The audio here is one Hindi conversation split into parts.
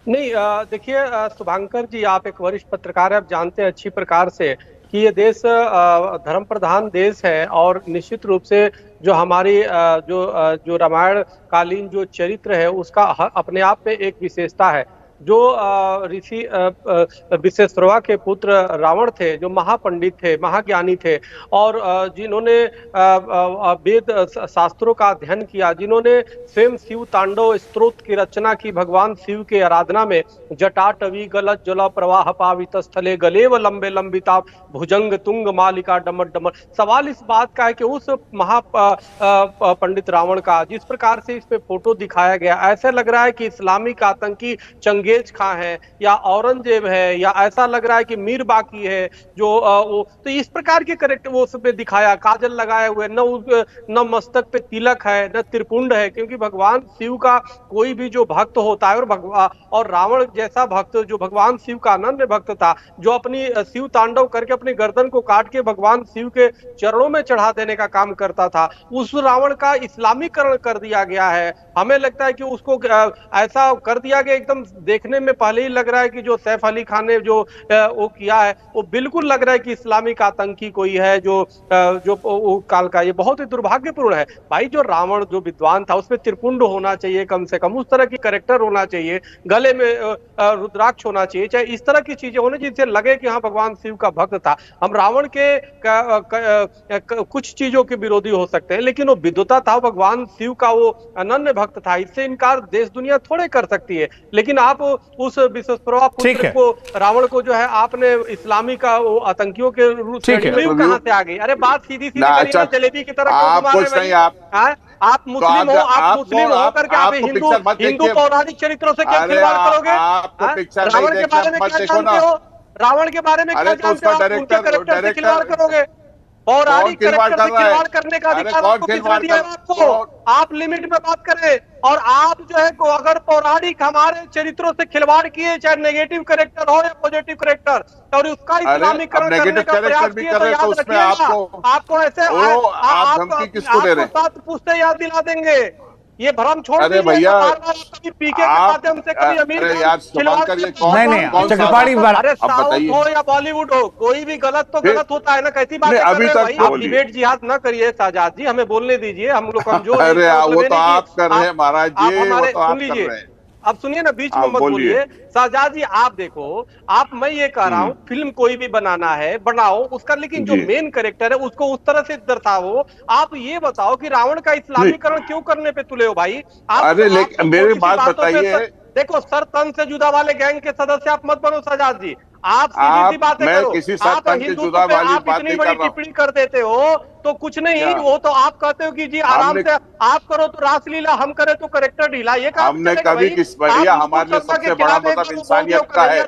नहीं, देखिए, शुभांकर जी, आप एक वरिष्ठ पत्रकार हैं, आप जानते हैं अच्छी प्रकार से कि ये देश धर्म प्रधान देश है। और निश्चित रूप से जो हमारी जो रामायण कालीन जो चरित्र है उसका अपने आप में एक विशेषता है। जो ऋषि विश्वेश्वरवा के पुत्र रावण थे, जो महापंडित थे, महाज्ञानी थे, और जिन्होंने वेद शास्त्रों का अध्ययन किया, जिन्होंने स्वयं शिव तांडव स्तोत्र की रचना की भगवान शिव के आराधना में, जटाटवी गलत जल प्रवाह पावित स्थले गलेव लंबे लंबिता भुजंग तुंग मालिका डमर डमर। सवाल इस बात का है कि उस महा पंडित रावण का जिस प्रकार से इसमें फोटो दिखाया गया, ऐसा लग रहा है कि इस्लामिक आतंकी चंगेज खां है या औरंगजेब है, या ऐसा लग रहा है कि मीर बाकी है जो तो इस प्रकार के करेक्टर वो उसमें दिखाया। काजल लगाए हुए, न मस्तक पे तिलक है, न त्रिपुंड है, क्योंकि भगवान शिव का कोई भी जो भक्त होता है, और रावण जैसा भक्त जो भगवान शिव का अनन्य भक्त था, जो अपनी शिव तांडव करके अपनी गर्दन को काट के भगवान शिव के चरणों में चढ़ा देने का काम करता था, उस रावण का इस्लामीकरण कर दिया गया है। हमें लगता है कि उसको ऐसा कर दिया गया, एकदम देखने में पहले ही लग रहा है कि जो सैफ अली खान ने जो वो किया है, वो बिल्कुल लग रहा है कि इस्लामिक आतंकी कोई है जो काल का। ये बहुत ही दुर्भाग्यपूर्ण है भाई। जो रावण जो विद्वान था, उसमें त्रिपुंड होना चाहिए, कम से कम उस तरह की कैरेक्टर होना चाहिए, गले में रुद्राक्ष होना चाहिए, चाहे इस तरह की चीजें होने जिससे लगे कि हाँ भगवान शिव का भक्त था। हम रावण के कुछ चीजों के विरोधी हो सकते हैं, लेकिन वो विद्वता था, भगवान शिव का वो अनन्य भक्त था, इससे इनकार देश दुनिया थोड़े कर सकती है। लेकिन आप उस विश्वेश्वरवा पुत्र को, रावण को जो है आपने इस्लामी का वो आतंकियों के रूप से कहां से आ गई? अरे बात सीधी सीधी करिए, जलेबी की तरह आप मुस्लिम हो, आप मुस्लिम हो करके आप हिंदू पौराणिक चरित्रों से क्या खिलवाड़ करोगे? रावण के बारे में क्या जानते हो? रावण के बारे में क्या जानते हो? उनके कैरेक्टर से खिलवाड़ करोगे? पौराणिक कैरेक्टर से खिलवाड़ करने का अधिकार आपको किसने दिया है? आपको, आप लिमिट में बात करें। और आप जो है को अगर पौराणिक हमारे चरित्रों से खिलवाड़ किए, चाहे नेगेटिव कैरेक्टर हो या पॉजिटिव कैरेक्टर, और उसका इस्लामीकरण करने का प्रयास किए, तो याद रखिएगा आपको ऐसे आपको 7 पुश्ते याद दिला देंगे। ये भ्रम छोड़ दीजिए। भैया, कभी पीके के माध्यम से, कभी अमीर अरे साउथ हो या बॉलीवुड हो, कोई भी गलत तो गलत होता है ना। कैसी बात कर रहे हैं भाई? आप डिबेट जिहाद न करिए शाहजाद जी, हमें बोलने दीजिए, हम लोग कमजोर। वो तो आप कर रहे हैं महाराज जी, हमारे सुन लीजिए, अब सुनिए ना, बीच में मत बोलिए। शाहजाद जी आप देखो, मैं ये कह रहा हूँ, फिल्म कोई भी बनाना है बनाओ उसका, लेकिन जो मेन कैरेक्टर है उसको उस तरह से दर्शाओ। आप ये बताओ कि रावण का इस्लामीकरण क्यों करने पे तुले हो भाई? अरे लेकिन मेरी बात बताइए। देखो, सर तन से जुदा वाले गैंग के सदस्य आप मत बनो शाहजाद जी। आप सीधी सी बातें करो। आप हिंदुत्व पे आप इतनी बड़ी टिप्पणी कर देते हो तो कुछ नहीं, वो तो आप कहते हो कि जी आराम से आप करो तो रासलीला, हम करे तो कैरेक्टर ढीला। ये हमने कभी किस भैया, हमारे लिए सबसे बड़ा मतलब इंसानियत का है,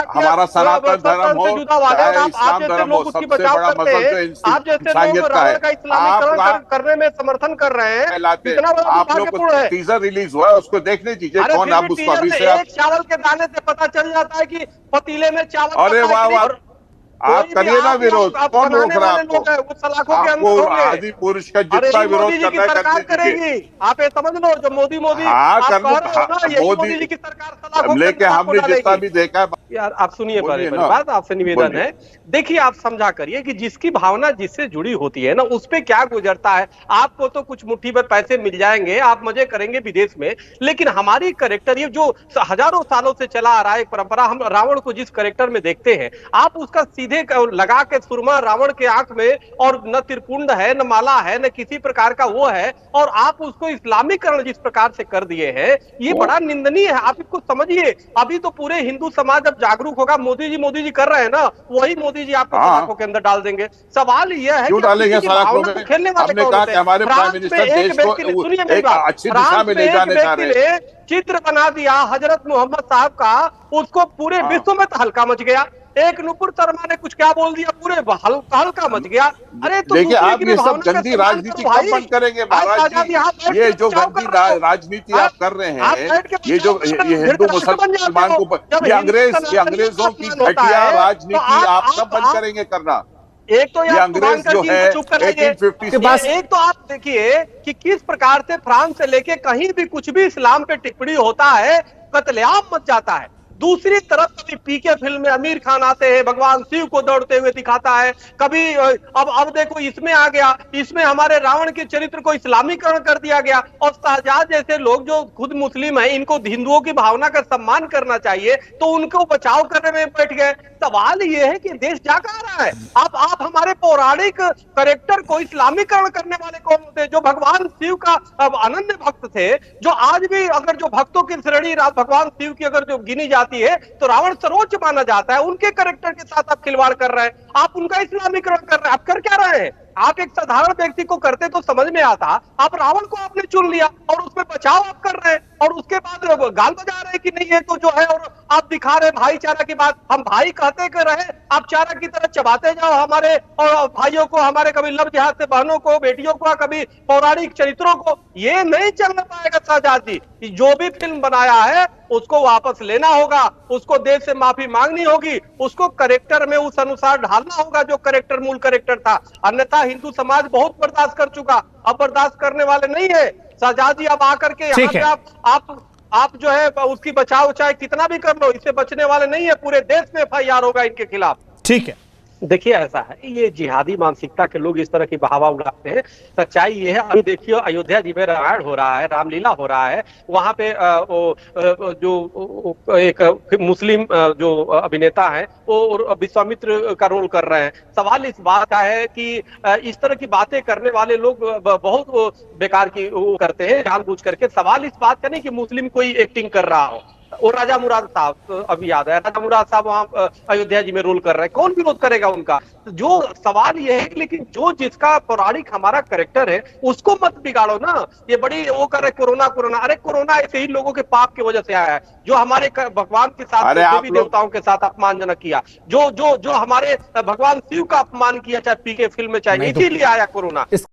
हमारा सनातन धर्म हो चाहे इस्लाम धर्म हो, सबसे बड़ा मजहब जो इंसानियत का है। इस्लामीकरण करने में समर्थन कर रहे हैं, इतना बड़ा आप लोग को टीजर रिलीज हुआ है, उसको देखने दीजिए। कौन आप उसको अभी से एक चावल के दाने से पता चल जाता है कि पतीले में चावल। अरे वाह वाह, आप करिए ना विरोध, कौन रोक रहा है आपको? आदि पुरुष का जितना विरोध करना है सरकार करेगी। आप ये समझ लो, जो मोदी मोदी जी की सरकार लेके हमने जितना भी देखा है। यार आप सुनिए, पहले बात आपसे निवेदन है, देखिए आप समझा करिए कि जिसकी भावना जिससे जुड़ी होती है ना, उस पे क्या गुजरता है। आपको तो कुछ मुट्ठी भर पैसे मिल जाएंगे, आप मजे करेंगे विदेश में, लेकिन हमारी कैरेक्टर ये जो हजारों सालों से चला आ रहा है एक परंपरा, हम रावण को जिस कैरेक्टर में देखते हैं, आप उसका सीधे लगा के सुरमा रावण के आंख में, और न त्रिपुंड है, न माला है, न किसी प्रकार का वो है, और आप उसको इस्लामीकरण जिस प्रकार से कर दिए हैं, ये बड़ा निंदनीय है। आप इसको समझिए। अभी तो पूरे हिंदू समाज जब जागरूक होगा, मोदी जी कर रहे हैं ना, वही मोदी जी आपको सलाखों के अंदर डाल देंगे। सवाल यह है क्यों डालेंगे सलाखों में? खेलने वाले कौन होते हैं? हमारे प्राइम मिनिस्टर देश को एक अच्छी दिशा में ले जाने जा रहे हैं। चित्र बना दिया हजरत मोहम्मद साहब का, उसको पूरे विश्व में तहलका मच गया। एक नुपुर शर्मा ने कुछ क्या बोल दिया, पूरे हल्का मच गया। अरे तो देखिए, आप ये सब गंदी राजनीति कब बंद करेंगे महाराज जी? ये जो गंदी राजनीति आप कर रहे हैं, ये जो ये हिंदू मुसलमान को, ये अंग्रेजों की घटिया राजनीति आप कब बंद करेंगे करना? एक तो ये अंग्रेज जो है 1850 के पास, एक तो आप देखिए कि किस प्रकार से फ्रांस से लेके कहीं भी कुछ भी इस्लाम पे टिप्पणी होता है कत्लेआम मच जाता है। दूसरी तरफ कभी पीके फिल्म में आमिर खान आते हैं, भगवान शिव को दौड़ते हुए दिखाता है, कभी अब देखो इसमें आ गया, इसमें हमारे रावण के चरित्र को इस्लामीकरण कर दिया गया। और शाहजहां जैसे लोग जो खुद मुस्लिम हैं, इनको हिंदुओं की भावना का सम्मान करना चाहिए, तो उनको बचाव करने में बैठ गए। सवाल ये है कि देश जा कहां रहा है? आप हमारे पौराणिक करेक्टर को इस्लामीकरण करने वाले कौन होते? जो भगवान शिव का अनन्य भक्त थे, जो आज भी अगर जो भक्तों की श्रेणी भगवान शिव की अगर जो गिनी जाती है तो रावण सर्वोच्च माना जाता है, उनके कैरेक्टर के साथ आप खिलवाड़ कर रहे हैं, आप उनका इस्लामीकरण कर रहे हैं। आप कर क्या रहे हैं? आप एक साधारण व्यक्ति को करते तो समझ में आता, आप रावण को आपने चुन लिया और उसमें बचाव आप कर रहे हैं और उसके बाद गाल बजा रहे हैं कि नहीं ये तो जो है, और आप दिखा रहे भाईचारा की बात। हम भाई कहते कर रहे, आप चारा की तरह चबाते जाओ हमारे और भाइयों को, हमारे कभी लब जिहाद से बहनों को, बेटियों को, कभी पौराणिक चरित्रों को। ये नहीं चलना पाएगा शाहजहां जी। जो भी फिल्म बनाया है उसको वापस लेना होगा, उसको देश से माफी मांगनी होगी, उसको करेक्टर में उस अनुसार ढालना होगा जो करेक्टर मूल करेक्टर था। अन्यथा हिंदू समाज बहुत बर्दाश्त कर चुका, अब बर्दाश्त करने वाले नहीं है। शाहजहां जी अब आकर के यहाँ पे आप जो है उसकी बचाव चाहे कितना भी कर लो, इससे बचने वाले नहीं है। पूरे देश में एफआईआर होगा इनके खिलाफ। ठीक है, देखिए ऐसा है, ये जिहादी मानसिकता के लोग इस तरह की बहावा उड़ाते हैं। सच्चाई ये है, अभी देखिए अयोध्या जी में रामायण हो रहा है, रामलीला हो रहा है, वहां पे जो एक मुस्लिम जो अभिनेता है वो विश्वामित्र का रोल कर रहे हैं। सवाल इस बात का है कि इस तरह की बातें करने वाले लोग बहुत बेकार की करते हैं जानबूझ करके। सवाल इस बात का नहीं कि मुस्लिम कोई एक्टिंग कर रहा हो। और राजा मुराद साहब, अभी याद है, राजा मुराद साहब वहां अयोध्या जी में रोल कर रहे हैं, कौन विरोध करेगा उनका? जो सवाल ये है, लेकिन जो जिसका पौराणिक हमारा करेक्टर है उसको मत बिगाड़ो ना। ये बड़ी वो कर रहे कोरोना कोरोना, अरे कोरोना ऐसे ही लोगों के पाप की वजह से आया है, जो हमारे भगवान के साथ, देवी देवताओं के साथ अपमानजनक किया, जो जो जो हमारे भगवान शिव का अपमान किया, चाहे पीके फिल्म में, चाहे इसीलिए आया कोरोना।